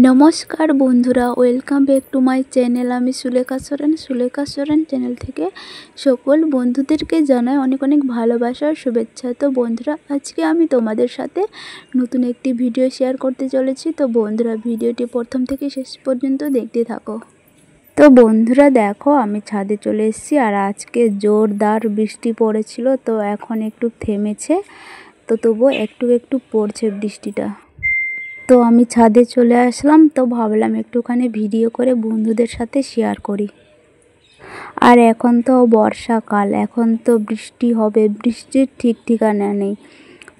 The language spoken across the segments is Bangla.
নমস্কার বন্ধুরা, welcome back to my channel. আমি সুলেখা সোরেন চ্যানেল থেকে সকল বন্ধুদেরকে জানাই অনেক অনেক ভালোবাসার শুভেচ্ছা। তো বন্ধুরা, আজকে আমি তোমাদের সাথে নতুন একটি ভিডিও শেয়ার করতে চলেছি। তো বন্ধুরা, ভিডিওটি প্রথম থেকে শেষ পর্যন্ত দেখতে থাকো। তো বন্ধুরা দেখো, আমি ছাদে চলে এসেছি আর আজকে জোরদার বৃষ্টি পড়েছিল। তো এখন একটু থেমেছে, তো তবুও একটু একটু পড়ছে বৃষ্টিটা। তো আমি ছাদে চলে আসলাম, তো ভাবলাম একটুখানি ভিডিও করে বন্ধুদের সাথে শেয়ার করি। আর এখন তো বর্ষাকাল, এখন তো বৃষ্টি হবে, বৃষ্টির ঠিক ঠিকানা নেই।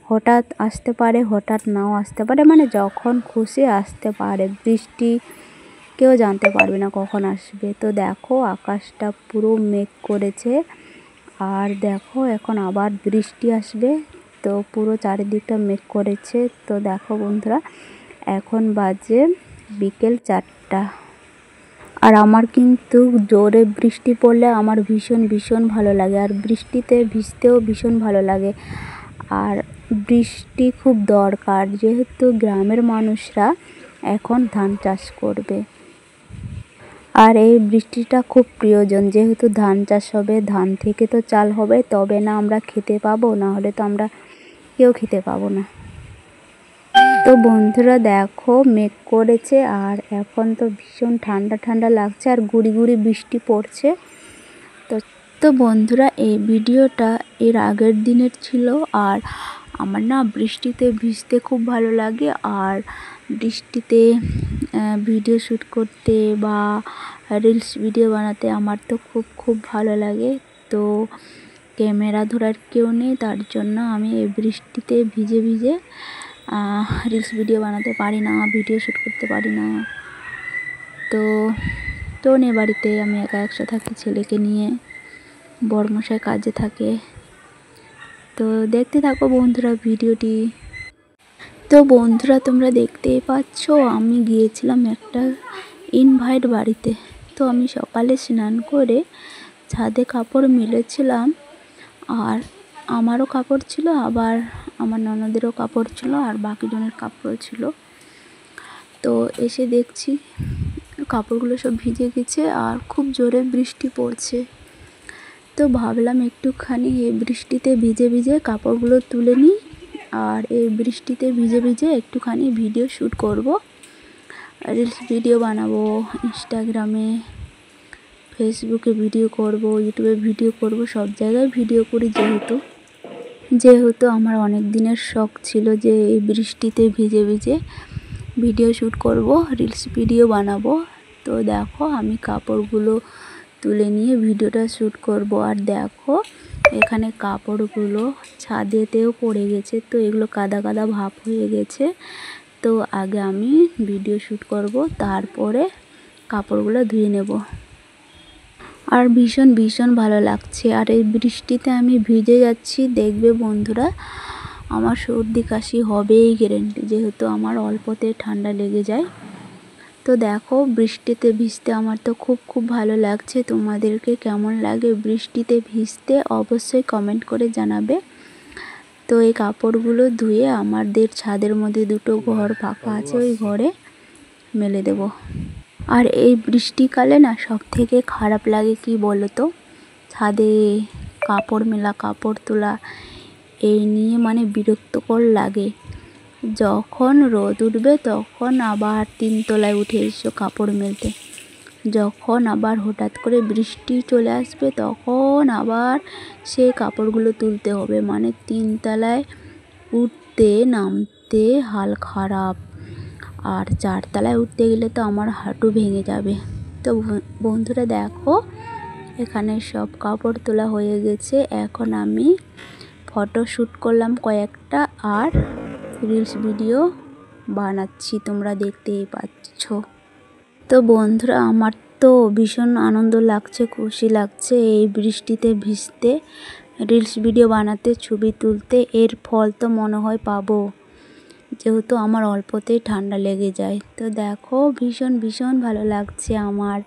হঠাৎ আসতে পারে, হঠাৎ নাও আসতে পারে, মানে যখন খুশি আসতে পারে। বৃষ্টি কেউ জানতে পারবে না কখন আসবে। তো দেখো, আকাশটা পুরো মেঘ করেছে আর দেখো এখন আবার বৃষ্টি আসবে। তো পুরো চারিদিকটা মেঘ করেছে। তো দেখো বন্ধুরা, এখন বাজে বিকেল 4টা। আর আমার কিন্তু জোরে বৃষ্টি পড়লে আমার ভীষণ ভালো লাগে, আর বৃষ্টিতে ভিজতেও ভীষণ ভালো লাগে। আর বৃষ্টি খুব দরকার, যেহেতু গ্রামের মানুষরা এখন ধান চাষ করবে। আর এই বৃষ্টিটা খুব প্রয়োজন, যেহেতু ধান চাষ হবে, ধান থেকে তো চাল হবে, তবে না আমরা খেতে পাবো, না হলে তো আমরা কেউ খেতে পাবো না। তো বন্ধুরা দেখো, মেঘ করেছে আর এখন তো ভীষণ ঠান্ডা লাগছে আর গুড়ি গুড়ি বৃষ্টি পড়ছে। তো বন্ধুরা, এই ভিডিওটা এর আগের দিনের ছিল। আর আমার না বৃষ্টিতে ভিজতে খুব ভালো লাগে, আর বৃষ্টিতে ভিডিও শ্যুট করতে বা রিলস ভিডিও বানাতে আমার তো খুব ভালো লাগে। তো ক্যামেরা ধরার কেউ নেই, তার জন্য আমি এই বৃষ্টিতে ভিজে রিলস ভিডিও বানাতে পারি না, ভিডিও শ্যুট করতে পারি না। তো নেই বাড়িতে, আমি একা থাকি ছেলেকে নিয়ে, বড়মশাই কাজে থাকে। তো দেখতে থাকো বন্ধুরা ভিডিওটি। তো বন্ধুরা, তোমরা দেখতেই পাচ্ছ আমি গিয়েছিলাম একটা ইনভাইট বাড়িতে। তো আমি সকালে স্নান করে ছাদে কাপড় মেলেছিলাম, আর আমারও কাপড় ছিল, আবার আমার ননদেরও কাপড় ছিল, আর বাকি জনের কাপড় ছিল। তো এসে দেখছি কাপড়গুলো সব ভিজে গেছে আর খুব জোরে বৃষ্টি পড়ছে। তো ভাবলাম একটুখানি এই বৃষ্টিতে ভিজে কাপড়গুলো তুলে নিই, আর এই বৃষ্টিতে ভিজে একটুখানি ভিডিও শ্যুট করব, রিলস ভিডিও বানাবো, ইনস্টাগ্রামে ফেসবুকে ভিডিও করব, ইউটিউবে ভিডিও করব, সব জায়গায় ভিডিও করি। যেহেতু আমার অনেক দিনের শখ ছিল যে এই বৃষ্টিতে ভিজে ভিডিও শ্যুট করব, রিলস ভিডিও বানাবো। তো দেখো, আমি কাপড়গুলো তুলে নিয়ে ভিডিওটা শ্যুট করব। আর দেখো, এখানে কাপড়গুলো ছাদেতেও পড়ে গেছে, তো এগুলো কাদা ভাব হয়ে গেছে। তো আগে আমি ভিডিও শ্যুট করব, তারপরে কাপড়গুলো ধুয়ে নেব। আর ভীষণ ভালো লাগছে। আর এই বৃষ্টিতে আমি ভিজে যাচ্ছি, দেখবে বন্ধুরা আমার সর্দি কাশি হবেই গ্যারেন্টি, যেহেতু আমার অল্পতে ঠান্ডা লেগে যায়। তো দেখো, বৃষ্টিতে ভিজতে আমার তো খুব ভালো লাগছে। তোমাদেরকে কেমন লাগে বৃষ্টিতে ভিজতে অবশ্যই কমেন্ট করে জানাবে। তো এই কাপড়গুলো ধুয়ে আমাদের ছাদের মধ্যে দুটো ঘর ফাঁকা আছে, ওই ঘরে মেলে দেব। আর এই বৃষ্টিকালে না সব থেকে খারাপ লাগে কি বলো তো, ছাদে কাপড় মেলা, কাপড় তোলা, এই নিয়ে মানে বিরক্তকর লাগে। যখন রোদ উঠবে তখন আবার 3 তলায় উঠে এসো কাপড় মেলতে, যখন আবার হঠাৎ করে বৃষ্টি চলে আসবে তখন আবার সেই কাপড়গুলো তুলতে হবে, মানে 3 তলায় উঠতে নামতে হাল খারাপ। আর 4 তলায় উঠতে গেলে তো আমার হাঁটু ভেঙে যাবে। তো বন্ধুরা দেখো, এখানে সব কাপড় তোলা হয়ে গেছে। এখন আমি ফটো শ্যুট করলাম কয়েকটা, আর রিলস ভিডিও বানাচ্ছি, তোমরা দেখতেই পাচ্ছ। তো বন্ধুরা, আমার তো ভীষণ আনন্দ লাগছে, খুশি লাগছে এই বৃষ্টিতে ভিজতে, রিলস ভিডিও বানাতে, ছবি তুলতে। এর ফল তো মনে হয় পাবো, যেহেতু আমার অল্পতেই ঠান্ডা লেগে যায়। তো দেখো, ভীষণ ভালো লাগছে আমার।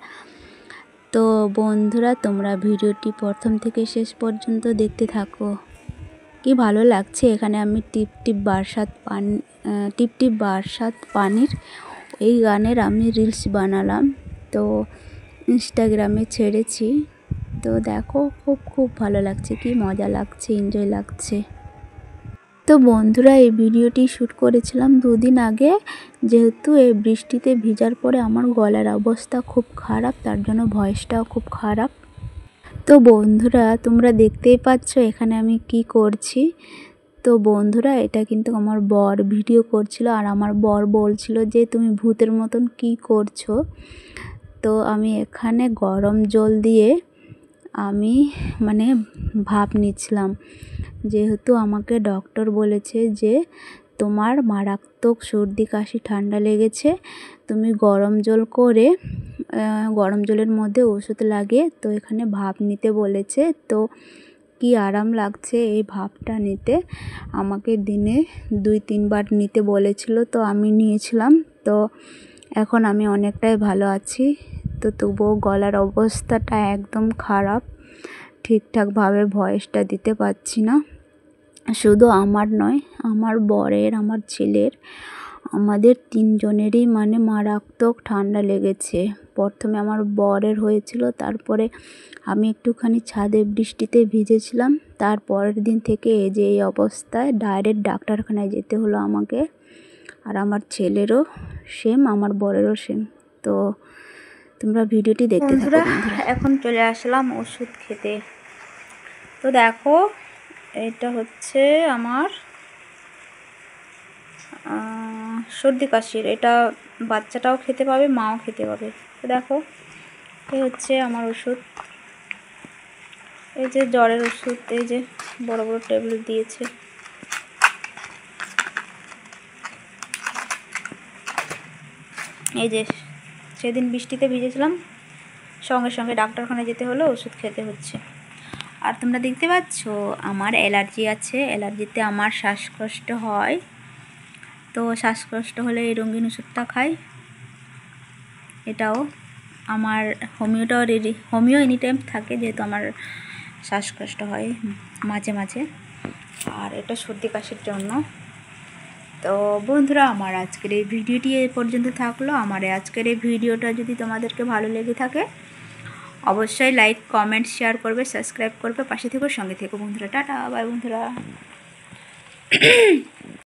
তো বন্ধুরা, তোমরা ভিডিওটি প্রথম থেকে শেষ পর্যন্ত দেখতে থাকো, কি ভালো লাগছে। এখানে আমি টিপ টিপ বারসাত পানির এই গানের আমি রিলস বানালাম, তো ইনস্টাগ্রামে ছেড়েছি। তো দেখো খুব ভালো লাগছে, কি মজা লাগছে, এনজয় লাগছে। তো বন্ধুরা এই ভিডিওটি শ্যুট করেছিলাম 2 দিন আগে, যেহেতু এই বৃষ্টিতে ভিজার পরে আমার গলার অবস্থা খুব খারাপ, তার জন্য ভয়েসটাও খুব খারাপ। তো বন্ধুরা তোমরা দেখতেই পাচ্ছ এখানে আমি কি করছি। তো বন্ধুরা এটা কিন্তু আমার বর ভিডিও করছিল, আর আমার বর বলছিল যে তুমি ভূতের মতন কি করছো। তো আমি এখানে গরম জল দিয়ে আমি মানে ভাপ নিচ্ছিলাম, যেহেতু আমাকে ডক্টর বলেছে যে তোমার মারাত্মক সর্দি কাশি ঠান্ডা লেগেছে, তুমি গরম জল করে গরম জলের মধ্যে ওষুধ লাগিয়ে তো এখানে ভাপ নিতে বলেছে। তো কি আরাম লাগছে এই ভাপটা নিতে, আমাকে দিনে 2-3 বার নিতে বলেছিল, তো আমি নিয়েছিলাম। তো এখন আমি অনেকটাই ভালো আছি। তো তবুও গলার অবস্থাটা একদম খারাপ, ঠিকঠাকভাবে ভয়েসটা দিতে পারছি না। শুধু আমার নয়, আমার বরের, আমার ছেলের, আমাদের 3 জনেরই মানে মারাত্মক ঠান্ডা লেগেছে। প্রথমে আমার বরের হয়েছিল, তারপরে আমি একটুখানি ছাদে বৃষ্টিতে ভিজেছিলাম, তারপরের দিন থেকে এই যে এই অবস্থায় ডাইরেক্ট ডাক্তারখানায় যেতে হলো আমাকে। আর আমার ছেলেরও সেম, আমার বরেরও সেম। তো তোমরা ভিডিওটি দেখতে থাকো বন্ধুরা। এখন চলে আসলাম ওষুধ খেতে। তো দেখো এটা হচ্ছে আমার সর্দি কাশির, এটা বাচ্চাটাও খেতে পাবে, মাও খেতে পাবে। তো দেখো এই হচ্ছে আমার ওষুধ, এই যে জ্বরের ওষুধ, এই যে বড় বড় ট্যাবলেট দিয়েছে। এই যে সেদিন বৃষ্টিতে ভিজেছিলাম, সঙ্গে সঙ্গে ডাক্তারখানায় যেতে হলো, ওষুধ খেতে হচ্ছে। আর তোমরা দেখতে পাচ্ছ আমার অ্যালার্জি আছে, অ্যালার্জিতে আমার শ্বাসকষ্ট হয়। তো শ্বাসকষ্ট হলে এই রঙিন ওষুধটা খাই। এটাও আমার হোমিও এনি টাইম থাকে, যেহেতু আমার শ্বাসকষ্ট হয় মাঝে মাঝে। আর এটা সর্দি কাশির জন্য। তো বন্ধুরা আমার আজকের এই ভিডিওটি এই পর্যন্ত থাকলো। আমার আজকের এই ভিডিওটা যদি তোমাদেরকে ভালো লেগে থাকে অবশ্যই লাইক, কমেন্ট, শেয়ার করবে, সাবস্ক্রাইব করবে, পাশে থেকো, সঙ্গে থেকো বন্ধুরা। টাটা, বাই বন্ধুরা।